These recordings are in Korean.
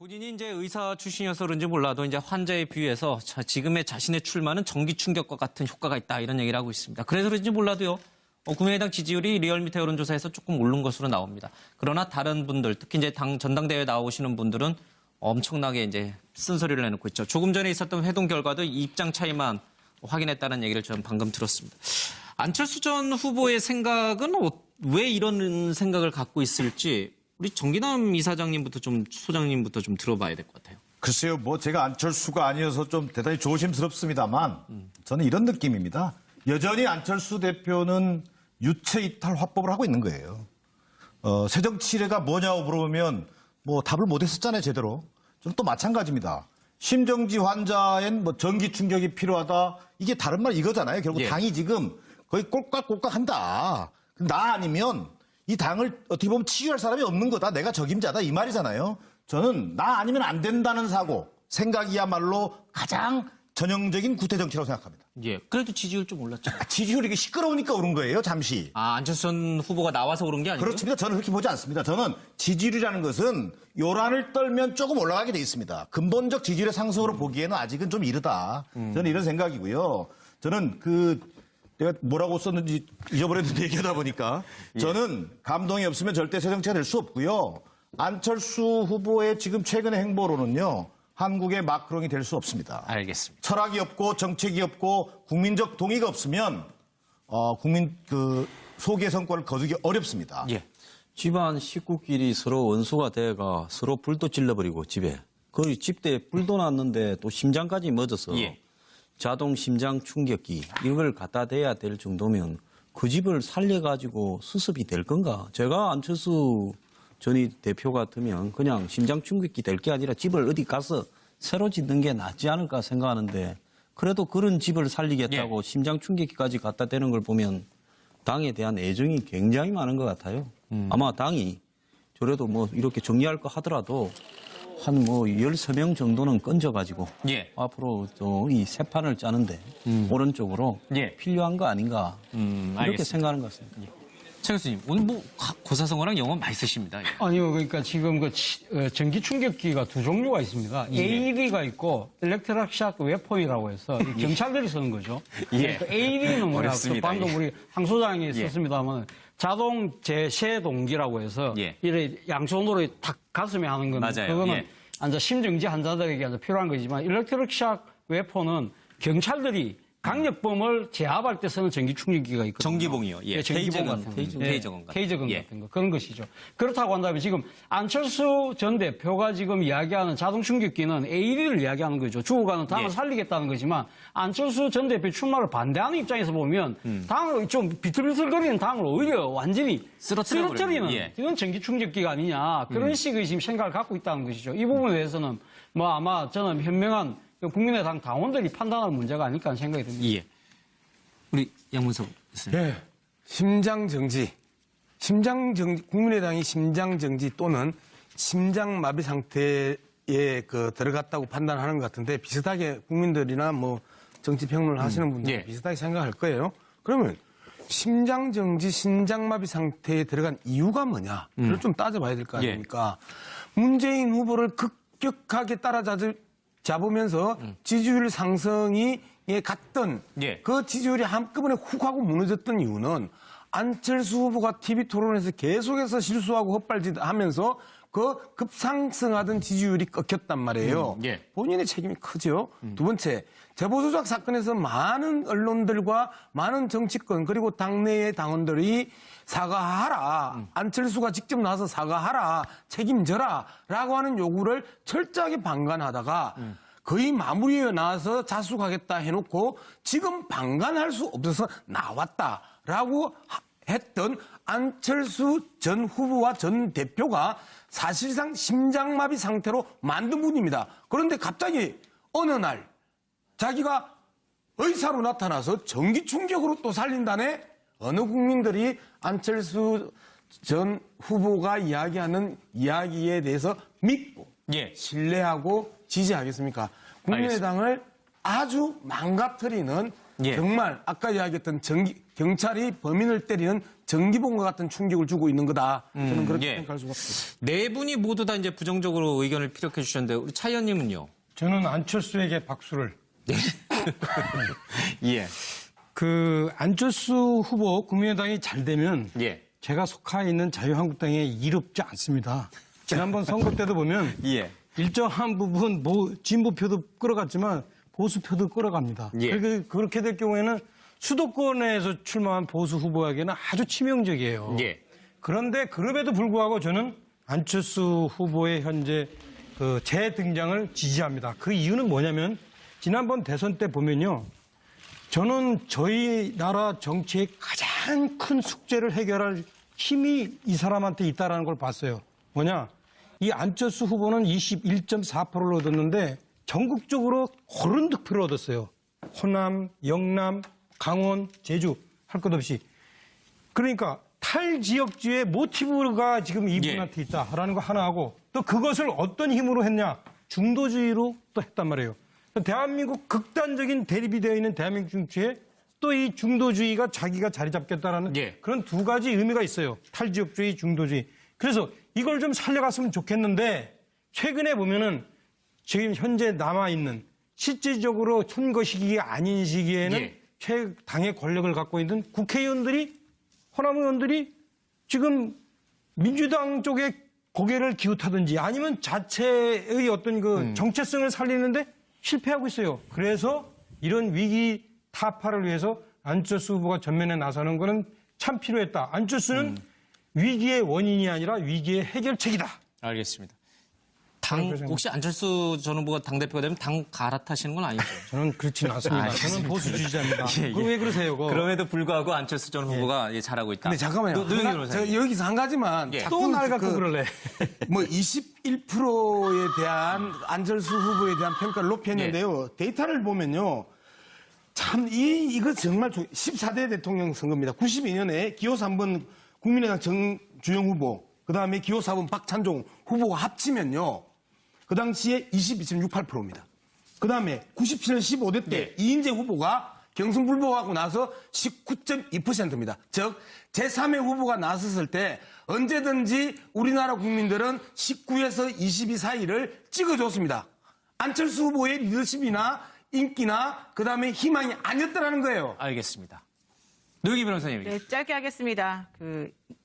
본인이 이제 의사 출신이어서 그런지 몰라도 이제 환자에 비유해서 지금의 자신의 출마는 전기 충격과 같은 효과가 있다 이런 얘기를 하고 있습니다. 그래서 그런지 몰라도요. 국민의당 지지율이 리얼미터 여론조사에서 조금 오른 것으로 나옵니다. 그러나 다른 분들, 특히 이제 전당대회에 나오시는 분들은 엄청나게 이제 쓴소리를 내놓고 있죠. 조금 전에 있었던 회동 결과도 입장 차이만 확인했다는 얘기를 저는 방금 들었습니다. 안철수 전 후보의 생각은 왜 이런 생각을 갖고 있을지 우리 정기남 이사장님부터 소장님부터 좀 들어봐야 될 것 같아요. 글쎄요, 제가 안철수가 아니어서 좀 대단히 조심스럽습니다만 저는 이런 느낌입니다. 여전히 안철수 대표는 유체 이탈 화법을 하고 있는 거예요. 새정치례가 뭐냐고 물어보면 답을 못했었잖아요, 제대로. 저는 또 마찬가지입니다. 심정지 환자엔 전기 충격이 필요하다. 이게 다른 말 이거잖아요. 결국 당이 지금 거의 꼴깍꼴깍 한다. 나 아니면 이 당을 어떻게 보면 치유할 사람이 없는 거다. 내가 적임자다. 이 말이잖아요. 저는 나 아니면 안 된다는 생각이야말로 가장 전형적인 구태 정치라고 생각합니다. 예. 그래도 지지율 좀 올랐죠. 지지율이 시끄러우니까 오른 거예요, 잠시. 안철수 전 후보가 나와서 오른 게 아니고? 그렇습니다. 저는 그렇게 보지 않습니다. 저는 지지율이라는 것은 요란을 떨면 조금 올라가게 돼 있습니다. 근본적 지지율의 상승으로 보기에는 아직은 좀 이르다. 저는 이런 생각이고요. 저는 내가 뭐라고 썼는지 잊어버렸는데 얘기하다 보니까 저는 감동이 없으면 절대 새정치가 될 수 없고요. 안철수 후보의 지금 최근의 행보로는요. 한국의 마크롱이 될 수 없습니다. 알겠습니다. 철학이 없고 정책이 없고 국민적 동의가 없으면 국민 소기의 성과를 거두기 어렵습니다. 예. 집안 식구끼리 서로 원수가 돼가 서로 불도 질러버리고 집에. 그 집대에 불도 났는데 또 심장까지 멎어서 자동 심장 충격기 이걸 갖다 대야 될 정도면 그 집을 살려가지고 수습이 될 건가? 제가 안철수 전이 대표 같으면 그냥 심장 충격기 될 게 아니라 집을 어디 가서 새로 짓는 게 낫지 않을까 생각하는데 그래도 그런 집을 살리겠다고 심장 충격기까지 갖다 대는 걸 보면 당에 대한 애정이 굉장히 많은 것 같아요. 아마 당이 저래도 이렇게 정리할 거 하더라도 한 13명 정도는 건져가지고 앞으로 또 이 새 판을 짜는데 오른쪽으로 필요한 거 아닌가 이렇게 알겠습니다. 생각하는 것 같습니다. 최 교수님, 오늘 고사성어랑 영어 많이 쓰십니다. 아니요, 그러니까 지금 전기 충격기가 두 종류가 있습니다. AED가 있고 일렉트릭 샤크 웨폰이라고 해서 경찰들이 쓰는 거죠. AED는 뭐냐? 방금 우리 황 소장이 썼습니다만 자동 재세동기라고 해서 이래 양손으로 탁 가슴에 하는 건데 그거는 심정지 환자들에게 필요한 거지만 일렉트릭 샤크 웨폰은 경찰들이 강력범을 제압할 때 쓰는 전기 충격기가 있거든요. 전기봉이요. 전기봉 같은 거. 테이저건 같은 거. 그런 것이죠. 그렇다고 한다면 지금 안철수 전 대표가 지금 이야기하는 자동 충격기는 AED를 이야기하는 거죠. 죽어가는 당을 살리겠다는 거지만 안철수 전 대표 출마를 반대하는 입장에서 보면 당을 좀 비틀비틀거리는 당을 오히려 완전히 쓰러뜨리는 이건 전기 충격기가 아니냐. 그런 식의 지금 생각을 갖고 있다는 것이죠. 이 부분에 대해서는 아마 저는 현명한 국민의당 당원들이 판단할 문제가 아닐까 하는 생각이 듭니다. 우리 양문석 교수님. 심장정지. 국민의당이 심장정지 또는 심장마비 상태에 들어갔다고 판단하는 것 같은데 비슷하게 국민들이나 정치평론을 하시는 분들 비슷하게 생각할 거예요. 그러면 심장정지, 심장마비 상태에 들어간 이유가 뭐냐? 그걸 좀 따져봐야 될 거 아닙니까? 문재인 후보를 급격하게 잡으면서 지지율 상승이 갔던 그 지지율이 한꺼번에 훅 하고 무너졌던 이유는 안철수 후보가 TV 토론에서 계속해서 실수하고 헛발질하면서 그 급상승하던 지지율이 꺾였단 말이에요. 본인의 책임이 크죠. 두 번째, 제보조작 사건에서 많은 언론들과 많은 정치권 그리고 당내의 당원들이 사과하라. 안철수가 직접 나와서 사과하라. 책임져라. 라고 하는 요구를 철저하게 방관하다가 거의 마무리에 나와서 자숙하겠다 해놓고 지금 방관할 수 없어서 나왔다라고 했던 안철수 전 후보와 전 대표가 사실상 심장마비 상태로 만든 분입니다. 그런데 갑자기 어느 날 자기가 의사로 나타나서 전기 충격으로 또 살린다네? 어느 국민들이 안철수 전 후보가 이야기하는 이야기에 대해서 믿고 신뢰하고 지지하겠습니까? 국민의당을 아주 망가뜨리는 정말 아까 이야기했던 경찰이 범인을 때리는 전기봉과 같은 충격을 주고 있는 거다. 저는 그렇게 예. 생각할 수가 없습니다. 네 분이 모두 다 이제 부정적으로 의견을 피력해 주셨는데 우리 차 의원님은요? 저는 안철수에게 박수를. 예. 그 안철수 후보 국민의당이 잘 되면 예. 제가 속해 있는 자유한국당에 이롭지 않습니다. 지난번 선거 때도 보면 예. 일정한 부분 진보표도 끌어갔지만 보수표도 끌어갑니다. 예. 그렇게 될 경우에는 수도권에서 출마한 보수 후보에게는 아주 치명적이에요. 예. 그런데 그럼에도 불구하고 저는 안철수 후보의 현재 그 재등장을 지지합니다. 그 이유는 뭐냐면 지난번 대선 때 보면요. 저는 저희 나라 정치의 가장 큰 숙제를 해결할 힘이 이 사람한테 있다는 걸 봤어요. 뭐냐? 이 안철수 후보는 21.4%를 얻었는데 전국적으로 호른 득표를 얻었어요. 호남, 영남, 강원, 제주 할 것 없이. 그러니까 탈지역주의 모티브가 지금 이분한테 있다라는 거 하나 하고 또 그것을 어떤 힘으로 했냐? 중도주의로 또 했단 말이에요. 대한민국 극단적인 대립이 되어 있는 대한민국 정치에 또 이 중도주의가 자기가 자리 잡겠다라는 예. 그런 두 가지 의미가 있어요. 탈지역주의, 중도주의. 그래서 이걸 좀 살려갔으면 좋겠는데 최근에 보면은 지금 현재 남아있는 실질적으로 선거 시기가 아닌 시기에는 예. 최당의 권력을 갖고 있는 국회의원들이 호남 의원들이 지금 민주당 쪽에 고개를 기웃하든지 아니면 자체의 어떤 그 정체성을 살리는데 실패하고 있어요. 그래서 이런 위기 타파를 위해서 안철수 후보가 전면에 나서는 거는 참 필요했다. 안철수는 위기의 원인이 아니라 위기의 해결책이다. 알겠습니다. 혹시 안철수 전 후보가 당대표가 되면 당 갈아타시는 건 아니죠? 저는 그렇지는 않습니다. 저는 보수주의자입니다. 예, 그거 왜 그러세요? 그거? 그럼에도 불구하고 안철수 전 후보가 잘하고 있다. 근데 잠깐만요. 제가 여기서 한 가지만 예. 또 날 갖고 그럴래. 뭐 21%에 대한 안철수 후보에 대한 평가를 높였는데요. 데이터를 보면요. 참, 이거 정말 14대 대통령 선거입니다. 92년에 기호 3번 국민의당 정주영 후보, 그 다음에 기호 4번 박찬종 후보가 합치면요. 그 당시에 22.68%입니다. 그 다음에 97년 15대 때 이인재 후보가 경선불복하고 나서 19.2%입니다. 즉, 제3의 후보가 나섰을 때 언제든지 우리나라 국민들은 19에서 22 사이를 찍어줬습니다. 안철수 후보의 리더십이나 인기나 그 다음에 희망이 아니었다라는 거예요. 알겠습니다. 노영희 변호사님. 네, 짧게 하겠습니다.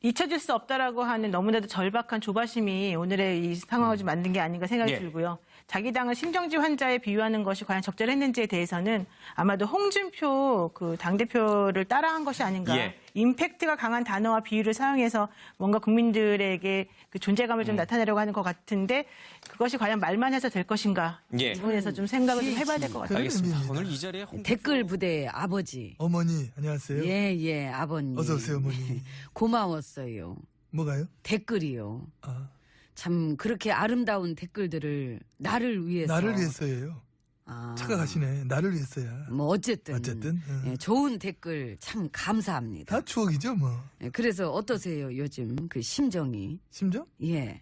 잊혀질 수 없다라고 하는 너무나도 절박한 조바심이 오늘의 이 상황을 좀 만든 게 아닌가 생각이 예. 들고요. 자기 당을 심정지 환자에 비유하는 것이 과연 적절했는지에 대해서는 아마도 홍준표 그 당대표를 따라한 것이 아닌가. 예. 임팩트가 강한 단어와 비유를 사용해서 뭔가 국민들에게 그 존재감을 좀 나타내려고 하는 것 같은데 그것이 과연 말만 해서 될 것인가. 예. 이 부분에서 좀 생각을 좀 해봐야 될 것 같아요. 알겠습니다. 오늘 이 자리에 댓글 부대 아버지. 어머니 안녕하세요. 예, 아버님. 어서 오세요, 어머니. 고마웠어요. 뭐가요? 댓글이요. 아, 참 그렇게 아름다운 댓글들을 나를 위해서. 나를 위해서예요. 아, 착각하시네. 나를 위해서야. 뭐 어쨌든. 응. 예, 좋은 댓글 참 감사합니다. 다 추억이죠, 뭐. 예, 그래서 어떠세요, 요즘 그 심정이? 심정? 예.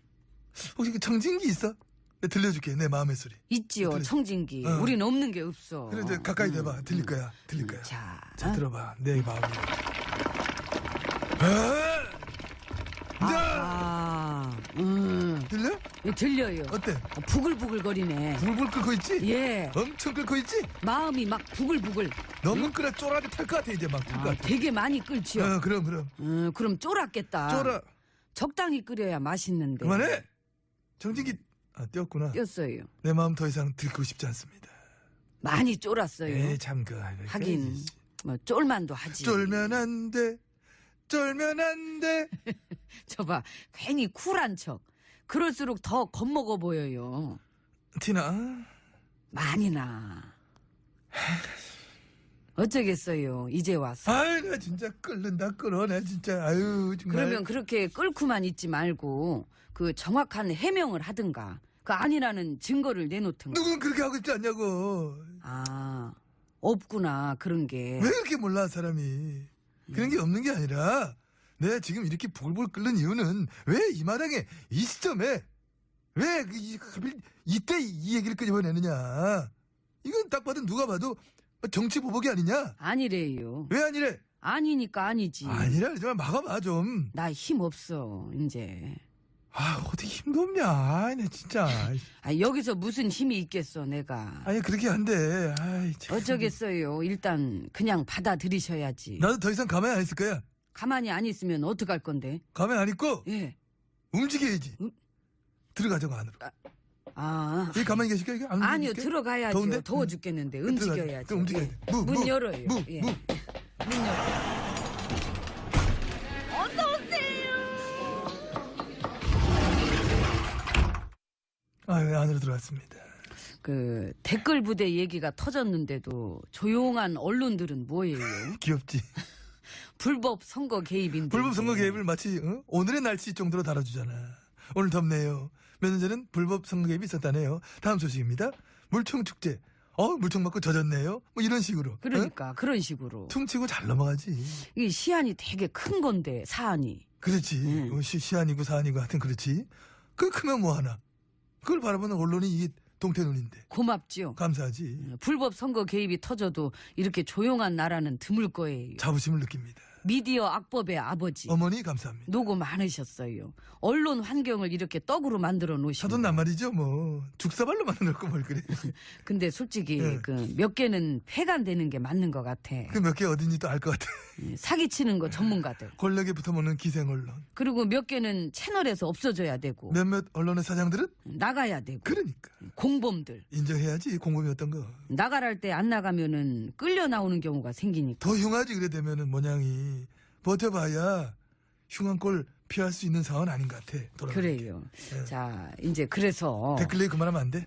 혹시 그 청진기 있어? 내가 들려줄게. 내 마음의 소리. 있지요, 그래. 청진기. 어. 우린 없는 게 없어. 그래 이제 가까이 대봐. 들릴 거야. 들릴 거야. 자, 들어봐. 내 마음이. 들려? 예, 들려요. 어때? 부글부글거리네. 불불 끓고 있지? 예. 엄청 끓고 있지? 마음이 막 부글부글. 너무 끓여 쪼라리 탈 것 같아 이제 막 탈 것 같아. 되게 많이 끓지요. 그럼. 그럼 쫄았겠다. 쪼라. 적당히 끓여야 맛있는데. 그만해. 청진기 띄었구나. 띄었어요. 내 마음 더 이상 들키고 싶지 않습니다. 많이 쫄았어요. 에이 참 하긴 뭐 쫄만도 하지. 쫄면 안 돼. 쫄면 안 돼. 저봐 괜히 쿨한 척. 그럴수록 더 겁먹어 보여요. 티나. 많이 나. 어쩌겠어요. 이제 와서. 아유 나 진짜 끓는다 끓어. 나 진짜 아유 정말. 그러면 그렇게 끓고만 있지 말고 그 정확한 해명을 하든가. 그 아니라는 증거를 내놓든가. 누군 그렇게 하고 있지 않냐고. 아 없구나 그런 게. 왜 그렇게 몰라 사람이. 그런 게 없는 게 아니라 내가 지금 이렇게 부글부글 끓는 이유는 왜 이 마당에 이 시점에 왜 하필 이때 이 얘기를 끄집어내느냐. 이건 딱 봐도 누가 봐도 정치 보복이 아니냐. 아니래요. 왜 아니래? 아니니까 아니지. 아니라 좀 막아봐 좀. 나 힘 없어 이제. 아 어떻게 힘도 없냐. 아이 나 진짜. 아, 여기서 무슨 힘이 있겠어 내가. 아니 그렇게 안 돼. 아이 참. 어쩌겠어요. 일단 그냥 받아들이셔야지. 나도 더 이상 가만히 안 있을 거야. 가만히 안 있으면 어떡할 건데? 가만히 안 있고 예. 움직여야지. 들어가자고 안으로. 아. 여기 가만히 계실까 이거? 안 아니요 움직일게? 들어가야죠. 더운데? 더워 죽겠는데 움직여야죠. 그럼 움직여야 돼. 문 열어요. 무. 예. 문 열어. 아, 네, 안으로 들어왔습니다. 그 댓글 부대 얘기가 터졌는데도 조용한 언론들은 뭐예요? 귀엽지. 불법 선거 개입인데. 불법 선거 개입을 마치 오늘의 날씨 정도로 다뤄주잖아. 오늘 덥네요. 몇 년 전엔 불법 선거 개입이 있었다네요. 다음 소식입니다. 물총 축제. 물총 맞고 젖었네요. 뭐 이런 식으로. 그러니까 그런 식으로. 퉁치고 잘 넘어가지. 이 시안이 되게 큰 건데 사안이. 그렇지. 시안이고 사안이고 하여튼 그렇지. 그 크면 뭐 하나. 그걸 바라보는 언론이 이게 동태눈인데. 고맙지요. 감사하지. 불법 선거 개입이 터져도 이렇게 조용한 나라는 드물 거예요. 자부심을 느낍니다. 미디어 악법의 아버지. 어머니 감사합니다. 노고 많으셨어요. 언론 환경을 이렇게 떡으로 만들어 놓으시고. 사돈 난말이죠 뭐. 죽사발로 만들 거 뭘 그래. 근데 솔직히 예. 그 몇 개는 폐간되는 게 맞는 것 같아. 그 몇 개 어딘지 또 알 것 같아. 사기치는 거 전문가들. 권력에 붙어먹는 기생 언론. 그리고 몇 개는 채널에서 없어져야 되고 몇몇 언론의 사장들은 나가야 되고 그러니까 공범들 인정해야지 공범이었던 거. 나가랄 때 안 나가면은 끌려 나오는 경우가 생기니까. 더 흉하지 그래 되면은 모양이 버텨봐야 흉한 꼴 피할 수 있는 상황은 아닌 것 같아. 돌아가는 게. 그래요. 예. 자 이제 그래서 댓글 얘기 그만하면 안 돼?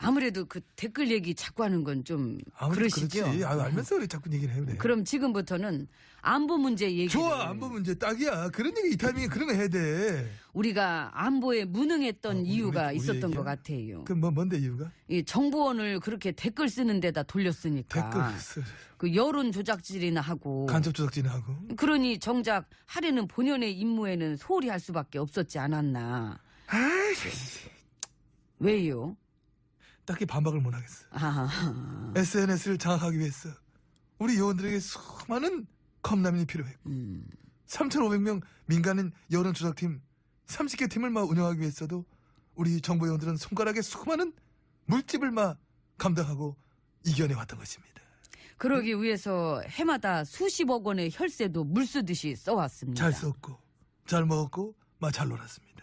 아무래도 그 댓글 얘기 자꾸 하는 건 좀 아무래도 그러시죠. 그렇지. 알면서 그래 자꾸 얘기를 해 그래. 그럼 지금부터는 안보 문제 얘기. 좋아 안보 문제 딱이야. 그런 얘기 이 타이밍에 그러면 해야 돼. 우리가 안보에 무능했던 이유가 우리 있었던 얘기야? 것 같아요. 그 뭔데 이유가? 이 정보원을 그렇게 댓글 쓰는 데다 돌렸으니까. 댓글 쓰 그 여론 조작질이나 하고. 간접 조작진하고. 그러니 정작 하려는 본연의 임무에는 소홀히 할 수밖에 없었지 않았나. 아이 왜요? 딱히 반박을 못 하겠어. 아, SNS를 장악하기 위해서 우리 요원들에게 수많은 컵라면이 필요했고 3,500명 민간인 여론 조작팀 30개 팀을 막 운영하기 위해서도 우리 정보 요원들은 손가락에 수많은 물집을 막 감당하고 이겨내 왔던 것입니다. 그러기 위해서 해마다 수십억 원의 혈세도 물 쓰듯이 써왔습니다. 잘 썼고 잘 먹었고 막 잘 놀았습니다.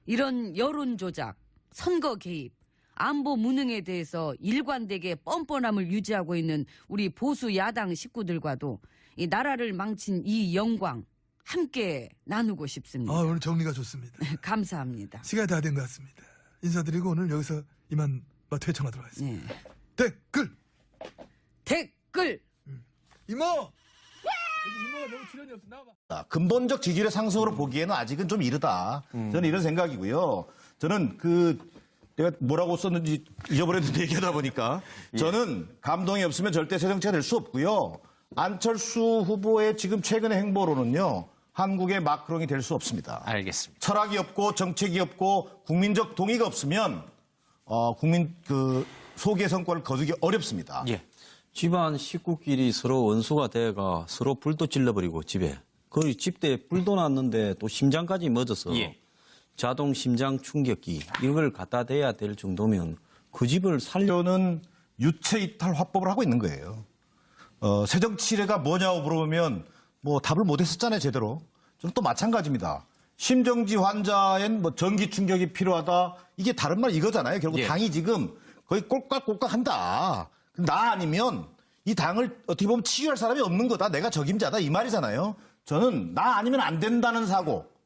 이런 여론 조작, 선거 개입, 안보 무능에 대해서 일관되게 뻔뻔함을 유지하고 있는 우리 보수 야당 식구들과도 이 나라를 망친 이 영광 함께 나누고 싶습니다. 오늘 정리가 좋습니다. 감사합니다. 시간이 다 된 것 같습니다. 인사드리고 오늘 여기서 이만 막 퇴청하도록 하겠습니다. 네. 댓글 댓글 이모 이모가 너무 출연이 없어 나와봐. 근본적 지지율의 상승으로 보기에는 아직은 좀 이르다. 저는 이런 생각이고요. 저는 내가 뭐라고 썼는지 잊어버렸는데 얘기하다 보니까 저는 감동이 없으면 절대 새 정치가 될 수 없고요. 안철수 후보의 지금 최근의 행보로는요. 한국의 마크롱이 될 수 없습니다. 알겠습니다. 철학이 없고 정책이 없고 국민적 동의가 없으면 국민 소기의 성과를 거두기 어렵습니다. 예. 집안 식구끼리 서로 원수가 돼가 서로 불도 찔러버리고 집에. 그 집대에 불도 났는데 또 심장까지 멎어서 예. 자동 심장 충격기 이걸 갖다 대야 될 정도면 그 집을 는 유체 이탈 화법을 하고 있는 거예요. 새정치례가 뭐냐고 물어보면 뭐 답을 못 했었잖아요, 제대로. 저는 또 마찬가지입니다. 심정지 환자엔 뭐 전기 충격이 필요하다. 이게 다른 말 이거잖아요. 결국 예. 당이 지금 거의 꼴깍꼴깍 한다. 나 아니면 이 당을 어떻게 보면 치유할 사람이 없는 거다. 내가 적임자다. 이 말이잖아요. 저는 나 아니면 안 된다는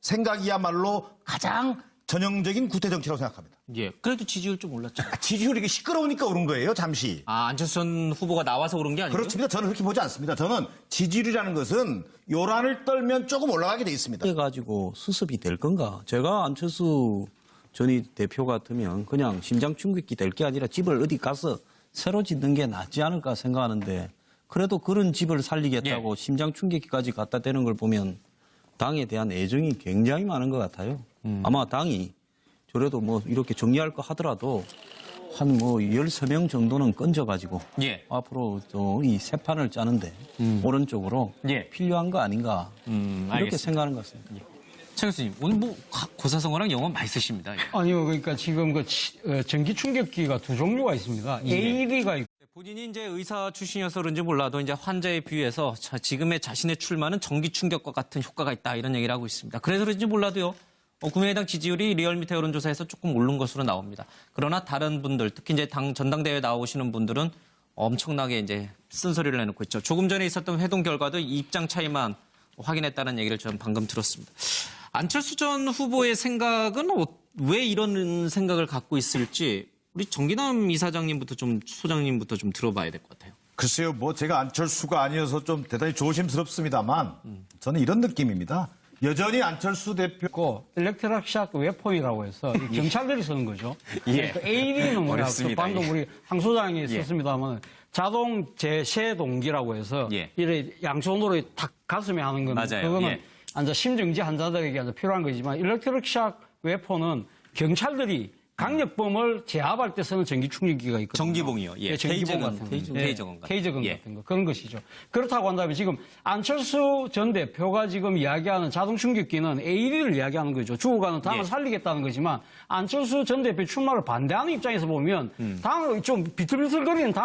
생각이야말로 가장 전형적인 구태 정치라고 생각합니다. 예. 그래도 지지율 좀 올랐죠. 지지율이 이게 시끄러우니까 오른 거예요, 잠시. 안철수 전 후보가 나와서 오른 게 아니고. 그렇습니다. 저는 그렇게 보지 않습니다. 저는 지지율이라는 것은 요란을 떨면 조금 올라가게 돼 있습니다. 해가지고 수습이 될 건가? 제가 안철수 전이 대표 같으면 그냥 심장 충격기 될 게 아니라 집을 어디 가서 새로 짓는 게 낫지 않을까 생각하는데 그래도 그런 집을 살리겠다고 심장 충격기까지 갖다 대는 걸 보면 당에 대한 애정이 굉장히 많은 것 같아요. 아마 당이 저래도 뭐 이렇게 정리할 거 하더라도 한 뭐 13명 정도는 건져가지고 예. 앞으로 또 이 새 판을 짜는데 오른쪽으로 예. 필요한 거 아닌가 이렇게 알겠습니다. 생각하는 것 같습니다. 최 교수님, 오늘 뭐 고사성어랑 영어 많이 쓰십니다. 예. 아니요, 그러니까 지금 전기 충격기가 두 종류가 있습니다. AED가 있고. 본인이 이제 의사 출신이어서 그런지 몰라도 이제 환자에 비유해서 지금의 자신의 출마는 전기 충격과 같은 효과가 있다 이런 얘기를 하고 있습니다. 그래서 그런지 몰라도요. 국민의당 지지율이 리얼미터 여론조사에서 조금 오른 것으로 나옵니다. 그러나 다른 분들, 특히 이제 전당대회 나오시는 분들은 엄청나게 이제 쓴소리를 내놓고 있죠. 조금 전에 있었던 회동 결과도 이 입장 차이만 확인했다는 얘기를 저는 방금 들었습니다. 안철수 전 후보의 생각은 왜 이런 생각을 갖고 있을지 우리 정기남 이사장님부터 소장님부터 좀 들어봐야 될 것 같아요. 글쎄요, 뭐 제가 안철수가 아니어서 좀 대단히 조심스럽습니다만 저는 이런 느낌입니다. 여전히 안철수 대표 일렉트릭 샥 웨폰이라고 해서 이 경찰들이 쓰는 거죠. 그러니까 AED는 뭐냐? 방금 우리 황 소장이 썼습니다만 자동 재세 동기라고 해서 이래 양손으로 탁 가슴에 하는 겁니다. 맞아요. 그거는 이제 심정지 환자들에게 이제 필요한 거지만 일렉트릭 샥 웨폰은 경찰들이 강력범을 제압할 때 쓰는 전기 충격기가 있거든요. 전기봉이요. 예. 전기봉 같은 거. 테이저건 같은 테이저건 같은 거. 그런 것이죠. 그렇다고 한다면 지금 안철수 전 대표가 지금 이야기하는 자동 충격기는 AED를 이야기하는 거죠. 죽어가는 당을 살리겠다는 거지만 안철수 전 대표 출마를 반대하는 입장에서 보면 당을 좀 비틀비틀거리는 당